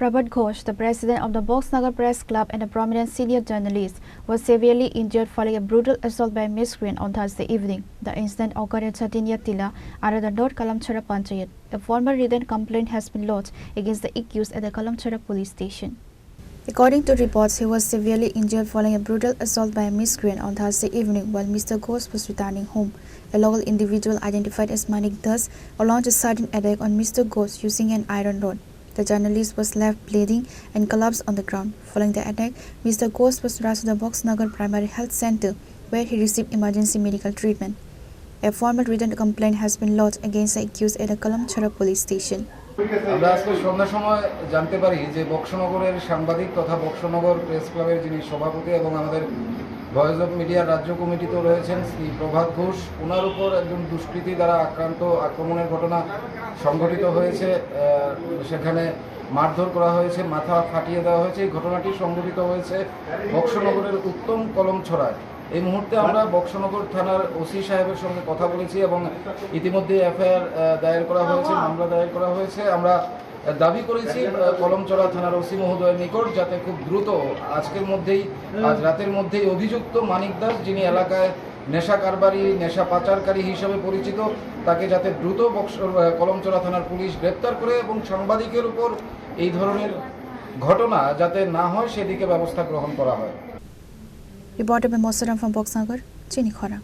Prabhat Ghosh, the president of the Boxnagar Press Club and a prominent senior journalist, was severely injured following a brutal assault by a miscreant on Thursday evening. The incident occurred at Chatinia Tila under the North Kalamchara Panchayat. A formal written complaint has been lodged against the accused at the Kalamchara police station. According to reports, he was severely injured following a brutal assault by a miscreant on Thursday evening while Mr. Ghosh was returning home. A local individual identified as Manik Das launched a sudden attack on Mr. Ghosh using an iron rod. The journalist was left bleeding and collapsed on the ground. Following the attack, Mr. Ghosh was rushed to the Boxnagar Primary Health Center where he received emergency medical treatment. A formal written complaint has been lodged against the accused at the Kalamchara police station. আমরা আজকে সন্ধ্যার সময় জানতে পারি যে বক্সনগরের সাংবাদিক তথা Boxanagar press ক্লাবের যিনি সভাপতি এবং আমাদের ভয়েস অফ মিডিয়ার রাজ্য কমিটিতেও রয়েছেন শ্রী প্রভাত ঘোষ, ওনার উপর একজন দুষ্কৃতী দ্বারা আক্রমণের ঘটনা সংঘটিত হয়েছে। সেখানে মারধর করা হয়েছে, মাথা ফাটিয়ে দেওয়া হয়েছে। এই ঘটনাটি সংঘটিত হয়েছে বক্সনগরের উত্তম কলমছড়ায়। এই মুহূর্তে আমরা বক্সনগর থানার ওসি সাহেবের সঙ্গে কথা বলেছি এবং ইতিমধ্যে এফআইআর দায়ের করা হয়েছে, মামলা দায়ের করা হয়েছে। আমরা দাবি করেছি কলমছড়া থানার ওসি মহোদয়ের নিকট যাতে খুব দ্রুত আজ রাতের মধ্যেই অভিযুক্ত মানিক দাস, যিনি এলাকায় নেশা কারবারি, নেশা পাচারকারী হিসেবে পরিচিত, তাকে যাতে দ্রুত কলমছড়া থানার পুলিশ গ্রেপ্তার করে এবং সাংবাদিকের উপর এই ধরনের ঘটনা যাতে না হয় সেদিকে ব্যবস্থা গ্রহণ করা হয়। Reported by Mosaram from Boxnagar, Chini Khora.